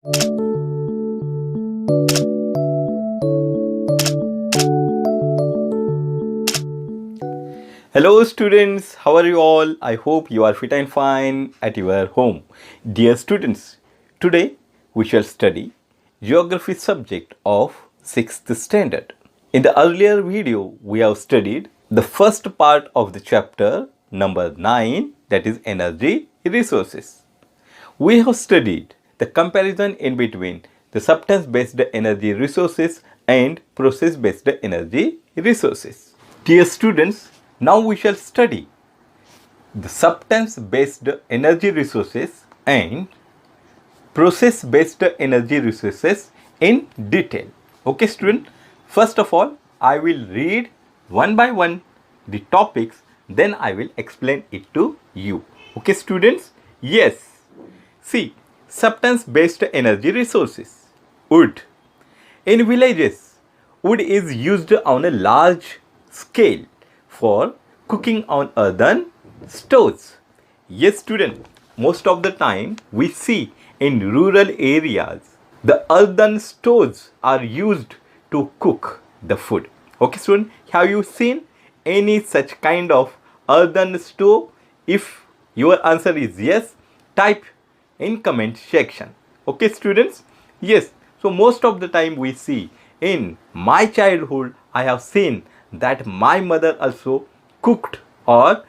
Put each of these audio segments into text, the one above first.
Hello students, how are you all? I hope you are fit and fine at your home. Dear students, today we shall study geography subject of 6th standard. In the earlier video, we have studied the first part of the chapter number 9, that is energy resources. We have studied the comparison in between the substance based energy resources and process based energy resources. Dear students, now we shall study the substance based energy resources and process based energy resources in detail. Okay student, first of all I will read one by one the topics, then I will explain it to you. Okay students, yes. See, substance based energy resources. Wood. In villages, wood is used on a large scale for cooking on earthen stoves. Yes student, most of the time we see in rural areas the earthen stoves are used to cook the food. Okay student, have you seen any such kind of earthen stove? If your answer is yes, type in comment section. Okay students, yes. So most of the time we see in my childhood, I have seen that my mother also cooked or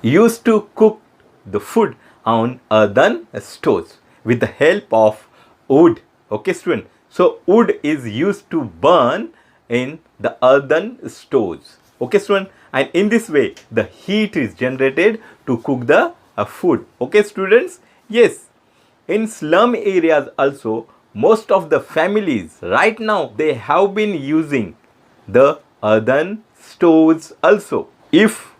used to cook the food on earthen stoves with the help of wood. Okay student, so wood is used to burn in the earthen stoves. Okay student, and in this way the heat is generated to cook the food. Okay students, yes. In slum areas also, most of the families right now they have been using the earthen stoves also. If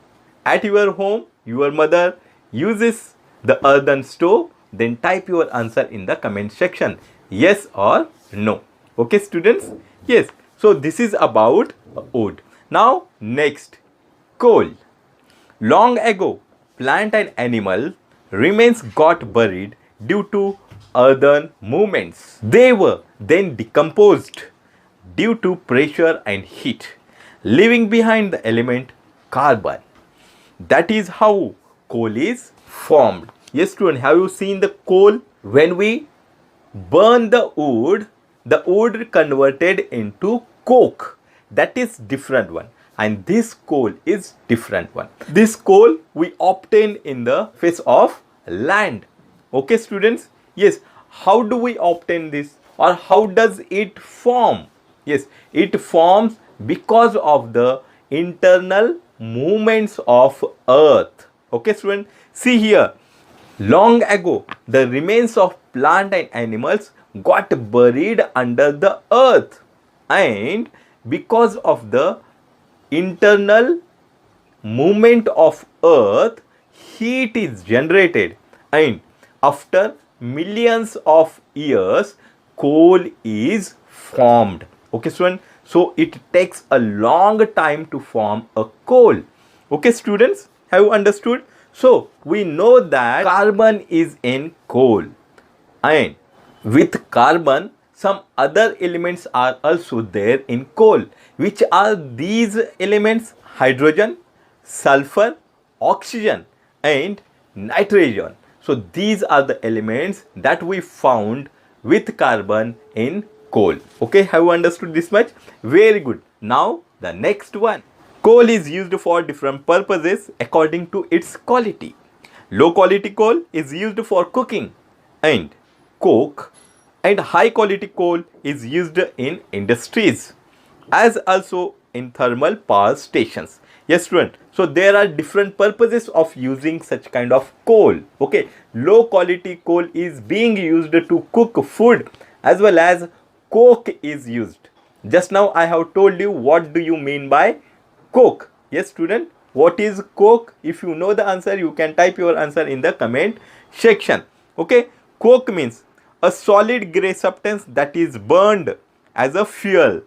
at your home your mother uses the earthen stove, then type your answer in the comment section, yes or no. Okay students, yes. So this is about wood. Now next, coal. Long ago, plant and animal remains got buried due to earthen movements. They were then decomposed due to pressure and heat, leaving behind the element carbon. That is how coal is formed. Yes student, have you seen the coal? When we burn the wood converted into coke. That is different one. And this coal is different one. This coal we obtain in the face of land. Okay students, yes. How do we obtain this, or how does it form? Yes, it forms because of the internal movements of earth. Okay student, see here, long ago the remains of plant and animals got buried under the earth, and because of the internal movement of earth, heat is generated, and after millions of years coal is formed. Okay student, so it takes a long time to form a coal. Okay students, have you understood? So we know that carbon is in coal, and with carbon some other elements are also there in coal. Which are these elements? Hydrogen, sulfur, oxygen and nitrogen. So these are the elements that we found with carbon in coal. Okay, have you understood this much? Very good. Now the next one. Coal is used for different purposes according to its quality. Low quality coal is used for cooking and coke, and high quality coal is used in industries as also in thermal power stations. Yes student, so there are different purposes of using such kind of coal. Okay, low quality coal is being used to cook food, as well as coke is used. Just now I have told you what do you mean by coke. Yes student, what is coke? If you know the answer, you can type your answer in the comment section. Okay, coke means a solid grey substance that is burned as a fuel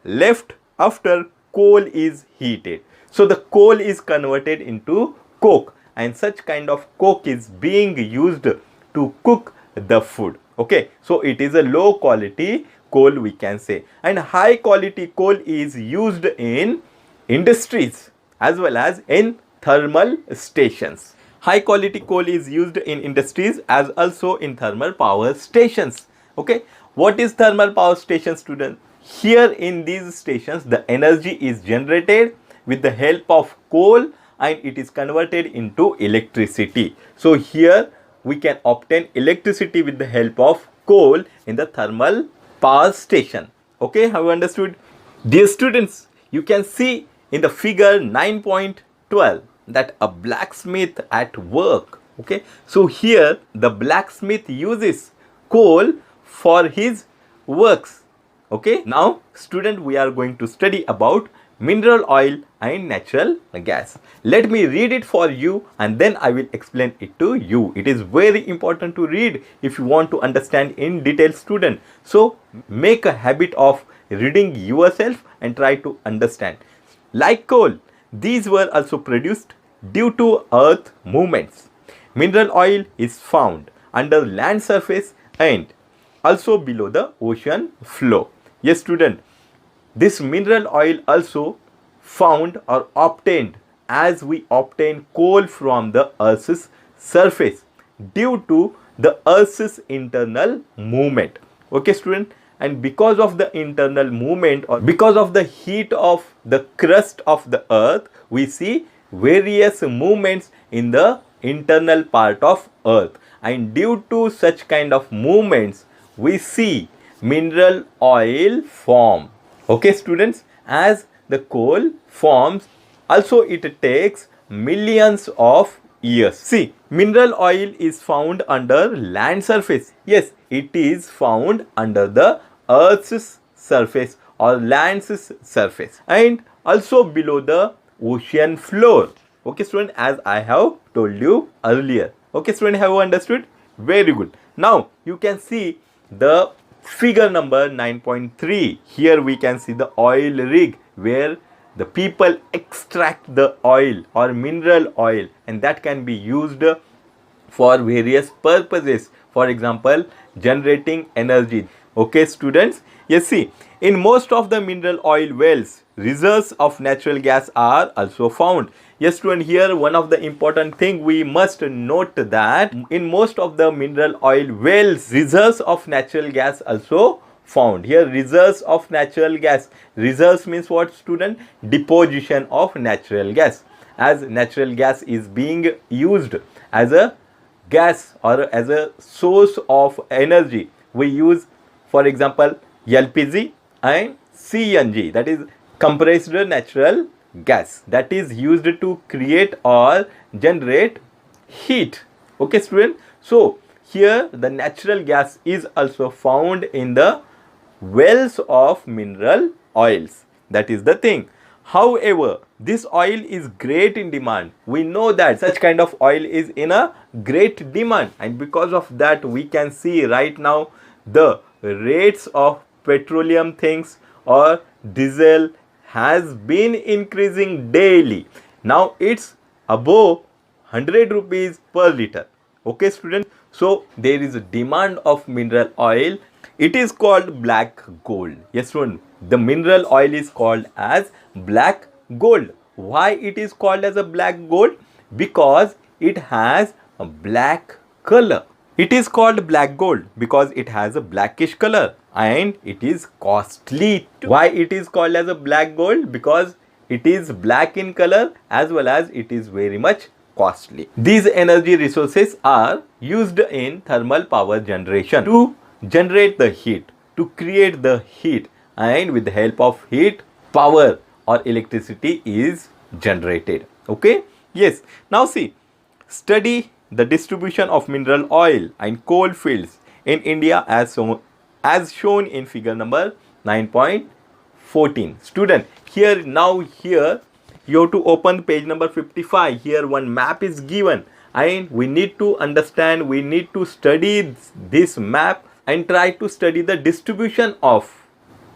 left after coal is heated. So the coal is converted into coke, and such kind of coke is being used to cook the food. Okay, so it is a low quality coal, we can say. And high quality coal is used in industries as well as in thermal stations. High quality coal is used in industries as also in thermal power stations. Okay, what is thermal power station, student? Here in these stations, the energy is generated with the help of coal and it is converted into electricity. So here we can obtain electricity with the help of coal in the thermal power station. Okay, have you understood? Dear students, you can see in the figure 9.12 that a blacksmith at work. Okay, so here the blacksmith uses coal for his works. Okay, now student, we are going to study about mineral oil and natural gas. Let me read it for you and then I will explain it to you. It is very important to read if you want to understand in detail, student. So make a habit of reading yourself and try to understand. Like coal, these were also produced due to earth movements. Mineral oil is found under land surface and also below the ocean floor. Yes, student, this mineral oil also found or obtained as we obtain coal from the earth's surface due to the earth's internal movement. Okay, student, and because of the internal movement or because of the heat of the crust of the earth, we see various movements in the internal part of earth, and due to such kind of movements we see mineral oil form. Okay, students, as the coal forms, also it takes millions of years. See, mineral oil is found under land surface. Yes, it is found under the earth's surface or land's surface and also below the ocean floor. Okay, student, as I have told you earlier. Okay, student, have you understood? Very good. Now you can see the figure number 9.3. Here we can see the oil rig where the people extract the oil or mineral oil, and that can be used for various purposes. For example, generating energy. Okay, students, yes, see, in most of the mineral oil wells, reserves of natural gas are also found. Yes, student, here one of the important thing we must note that in most of the mineral oil wells, reserves of natural gas also found. Here reserves of natural gas. Reserves means what, student? Deposition of natural gas. As natural gas is being used as a gas or as a source of energy, we use, for example, LPG and CNG, that is compressed natural gas, that is used to create or generate heat. Okay, student, so here the natural gas is also found in the wells of mineral oils. That is the thing. However, this oil is great in demand. We know that such kind of oil is in a great demand, and because of that we can see right now the rates of petroleum things or diesel has been increasing daily. Now it's above 100 rupees per liter. Okay, student, so there is a demand of mineral oil. It is called black gold. Yes, student, the mineral oil is called as black gold. Why it is called as a black gold? Because it has a black color. It is called black gold because it has a blackish color and it is costly. Why it is called as a black gold? Because it is black in color as well as it is very much costly. These energy resources are used in thermal power generation to generate the heat, to create the heat, and with the help of heat, power or electricity is generated. Okay, yes. Now see, study the distribution of mineral oil and coal fields in India as shown in figure number 9.14. Student, here you have to open page number 55. Here one map is given and we need to understand, we need to study this map and try to study the distribution of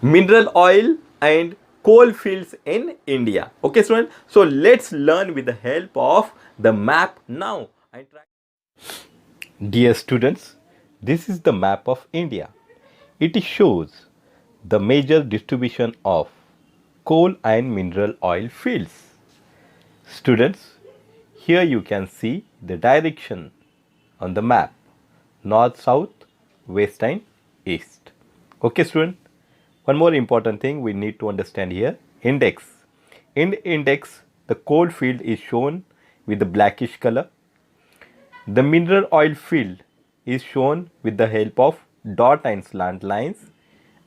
mineral oil and coal fields in India. Okay, student, so let's learn with the help of the map now and try. Dear students, This is the map of India. It shows the major distribution of coal and mineral oil fields. Students, here you can see the direction on the map: north, south, west and east. Okay student, one more important thing we need to understand here: index. In the index, the coal field is shown with the blackish color. The mineral oil field is shown with the help of dot and slant lines,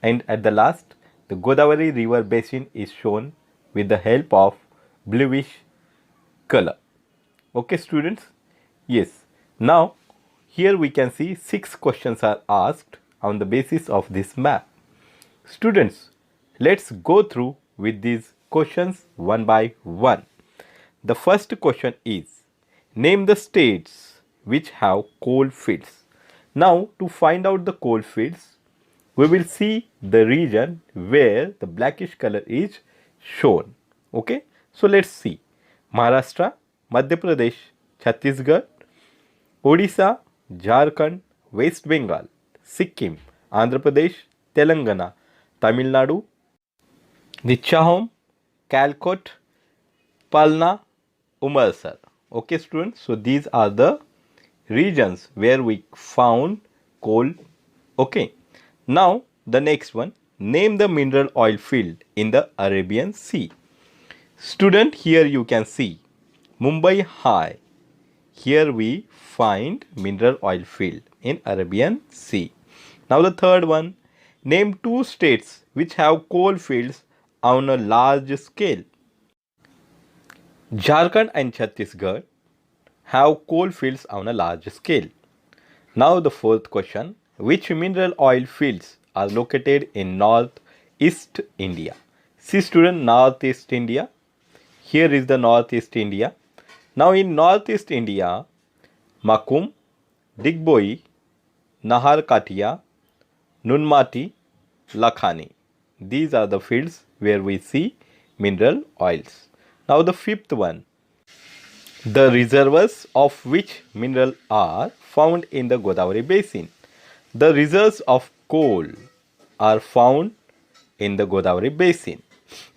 and at the last the Godavari river basin is shown with the help of bluish color. Okay students, yes, now here we can see 6 questions are asked on the basis of this map. Students, let's go through with these questions one by one. The first question is, name the states which have coal fields. Now to find out the coal fields, we will see the region where the blackish color is shown. Okay, so let's see: Maharashtra, Madhya Pradesh, Chhattisgarh, Odisha, Jharkhand, West Bengal, Sikkim, Andhra Pradesh, Telangana, Tamil Nadu, Nichahom, Calcutta, Palna, Umbalsar. Okay students, so these are the regions where we found coal. Okay, now the next one, name the mineral oil field in the Arabian Sea. Student, here you can see Mumbai High. Here we find mineral oil field in Arabian Sea. Now the third one, name 2 states which have coal fields on a large scale. Jharkhand and Chhattisgarh have coal fields on a large scale. Now the fourth question, which mineral oil fields are located in northeast India? See student, northeast India. Here is the northeast India. Now in northeast India, Makum, Digboi, Nahar Katia, Nunmati, Lakhani. These are the fields where we see mineral oils. Now the fifth one, the reservoirs of which mineral are found in the Godavari basin. The reserves of coal are found in the Godavari basin.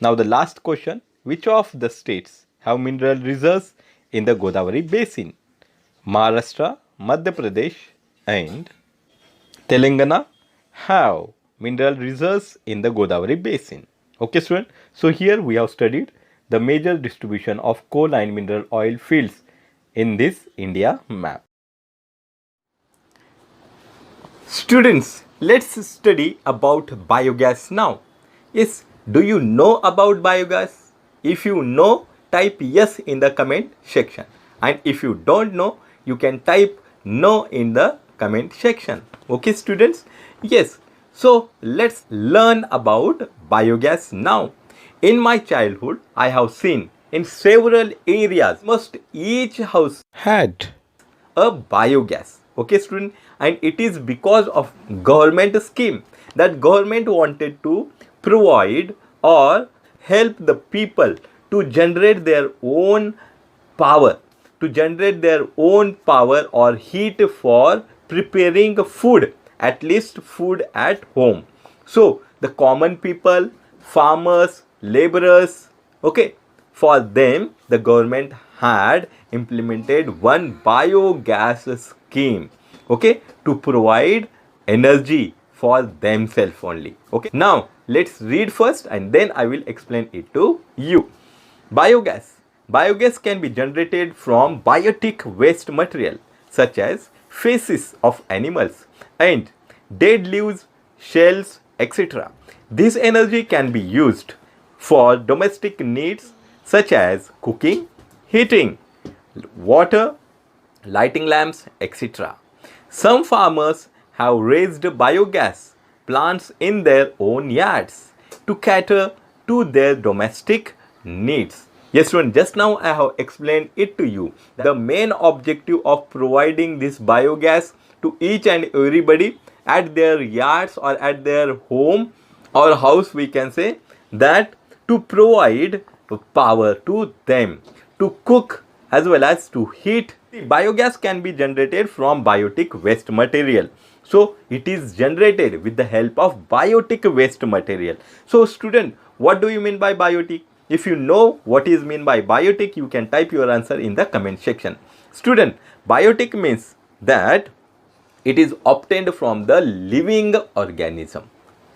Now the last question, which of the states have mineral reserves in the Godavari basin? Maharashtra, Madhya Pradesh and Telangana have mineral reserves in the Godavari basin. Okay student, so here we have studied the major distribution of coal and mineral oil fields in this India map. Students, let's study about biogas now. Yes, do you know about biogas? If you know, type yes in the comment section. And if you don't know, you can type no in the comment section. Okay students? Yes, so let's learn about biogas now. In my childhood, I have seen in several areas, almost each house had a biogas. Okay student, and it is because of government scheme that government wanted to provide or help the people to generate their own power, or heat for preparing food, at least food at home. So the common people, farmers, laborers, okay, for them the government had implemented one biogas scheme, okay, to provide energy for themselves only. Okay, now let's read first and then I will explain it to you. Biogas can be generated from biotic waste material such as feces of animals and dead leaves, shells, etc. This energy can be used for domestic needs such as cooking, heating, water, lighting lamps, etc. Some farmers have raised biogas plants in their own yards to cater to their domestic needs. Yes students, just now I have explained it to you. The main objective of providing this biogas to each and everybody at their yards or at their home or house, we can say, that to provide power to them to cook as well as to heat. Biogas can be generated from biotic waste material. So it is generated with the help of biotic waste material. So student, what do you mean by biotic? If you know what is mean by biotic, you can type your answer in the comment section. Student, biotic means that it is obtained from the living organism.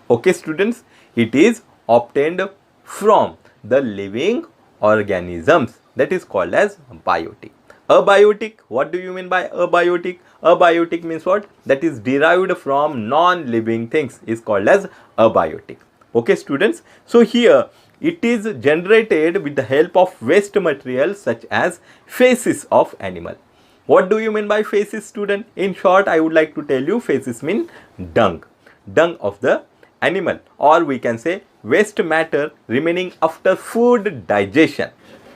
Okay students, it is obtained from the living organisms, that is called as biotic. Abiotic, what do you mean by abiotic? Abiotic means what? That is derived from non-living things, is called as abiotic. Okay students, so here it is generated with the help of waste materials such as feces of animal. What do you mean by feces, student? In short, I would like to tell you, feces mean dung, dung of the animal, or we can say waste matter remaining after food digestion,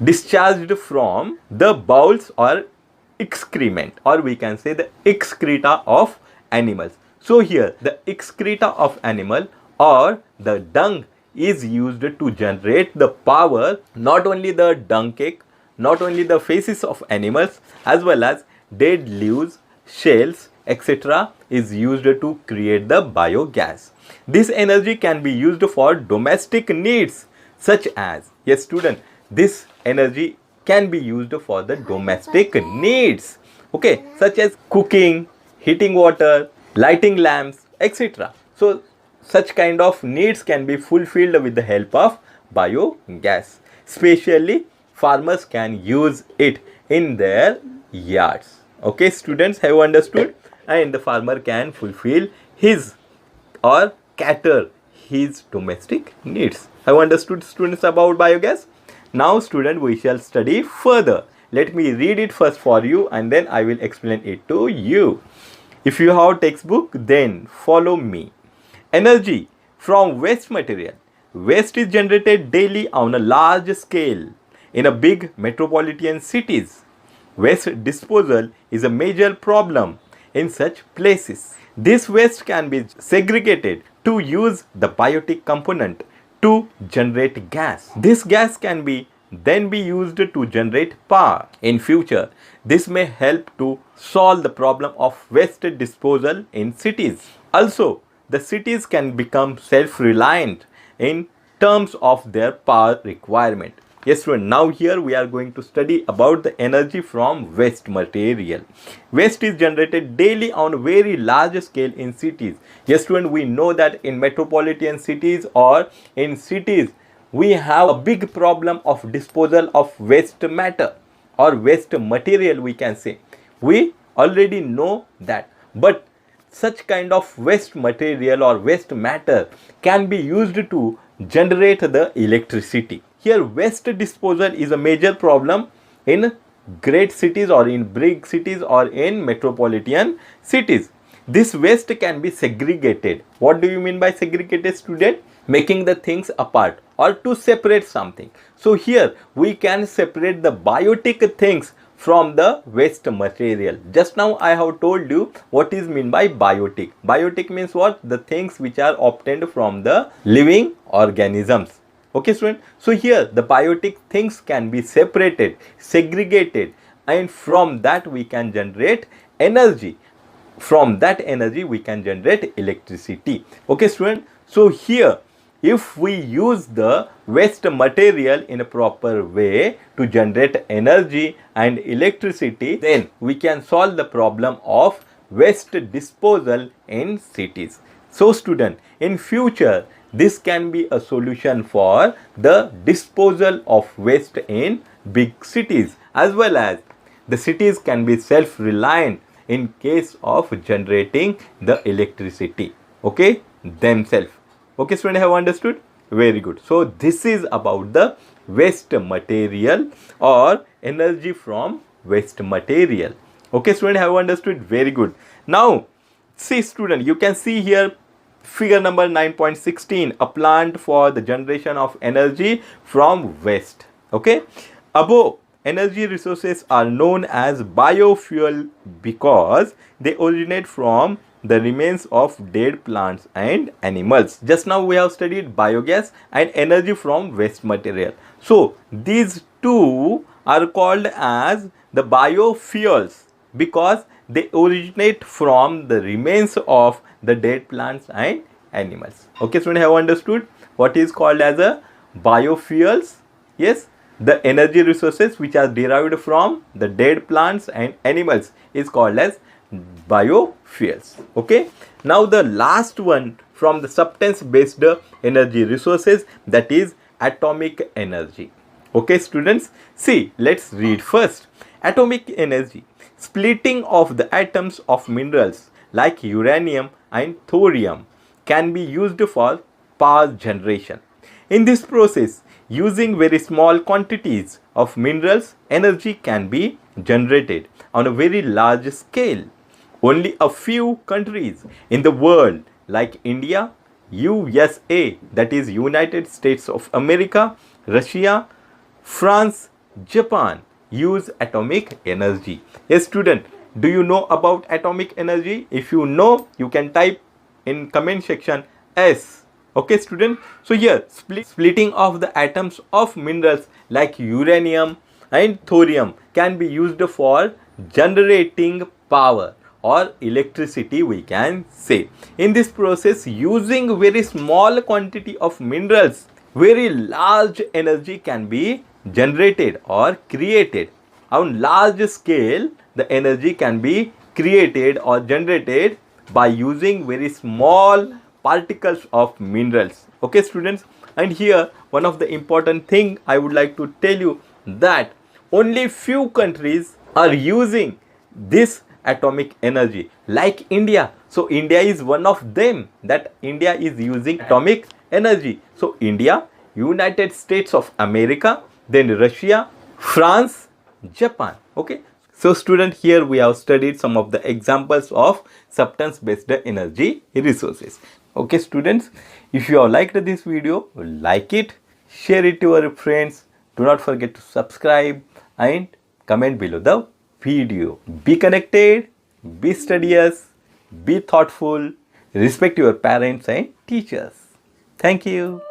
discharged from the bowels or excrement, or we can say the excreta of animals. So here the excreta of animal or the dung is used to generate the power, not only the dung cake, not only the feces of animals, as well as dead leaves, shells, etc. is used to create the biogas. This energy can be used for domestic needs such as, yes student, this energy can be used for the domestic needs, okay, such as cooking, heating water, lighting lamps, etc. So such kind of needs can be fulfilled with the help of biogas. Especially farmers can use it in their yards. Okay students, have you understood? And the farmer can fulfill his or cater his domestic needs. Have you understood students about biogas? Now student, we shall study further. Let me read it first for you and then I will explain it to you. If you have textbook, then follow me. Energy from waste material. Waste is generated daily on a large scale in a big metropolitan cities. Waste disposal is a major problem in such places. This waste can be segregated to use the biotic component to generate gas. This gas can be then be used to generate power. In future, this may help to solve the problem of waste disposal in cities. Also, the cities can become self-reliant in terms of their power requirement. Yes student, now here we are going to study about the energy from waste material. Waste is generated daily on very large scale in cities. Yes student, we know that in metropolitan cities or in cities, we have a big problem of disposal of waste matter or waste material, we can say. We already know that, but such kind of waste material or waste matter can be used to generate the electricity. Here waste disposal is a major problem in great cities or in big cities or in metropolitan cities. This waste can be segregated. What do you mean by segregated, student? Making the things apart or to separate something. So here we can separate the biotic things from the waste material. Just now I have told you what is mean by biotic. Biotic means what? The things which are obtained from the living organisms. Okay student, so here the biotic things can be separated, segregated, and from that we can generate energy. From that energy we can generate electricity. Okay student, so here if we use the waste material in a proper way to generate energy and electricity, then we can solve the problem of waste disposal in cities. So student, in future this can be a solution for the disposal of waste in big cities, as well as the cities can be self-reliant in case of generating the electricity, okay, themselves. Okay student, have understood? Very good. So this is about the waste material or energy from waste material. Okay student, have understood? Very good. Now see student, you can see here figure number 9.16, a plant for the generation of energy from waste. Okay, above energy resources are known as biofuel because they originate from the remains of dead plants and animals. Just now we have studied biogas and energy from waste material. So these two are called as the biofuels because they originate from the remains of the dead plants and animals. Okay, students, have understood what is called as a biofuels? Yes, the energy resources which are derived from the dead plants and animals is called as biofuels. Okay, now the last one from the substance based energy resources, that is atomic energy. Okay, students, see, let's read first. Atomic energy, splitting of the atoms of minerals like uranium and thorium, can be used for power generation. In this process, using very small quantities of minerals, energy can be generated on a very large scale. Only a few countries in the world like India, USA, that is United States of America, Russia, France, Japan use atomic energy. Yes, student, do you know about atomic energy? If you know, you can type in comment section S. Okay, student. So here, splitting of the atoms of minerals like uranium and thorium can be used for generating power or electricity, we can say. In this process, using very small quantity of minerals, very large energy can be generated or created. On large scale, the energy can be created or generated by using very small particles of minerals. Okay, students, and here one of the important thing I would like to tell you, that only few countries are using this atomic energy like India. So India is one of them, that India is using atomic energy. So India, United States of America, then Russia, France, Japan. Okay, so student, here we have studied some of the examples of substance based energy resources. Okay, students, if you have liked this video, like it, share it to your friends. Do not forget to subscribe and comment below the video. Be connected, be studious, be thoughtful, respect your parents and teachers. Thank you.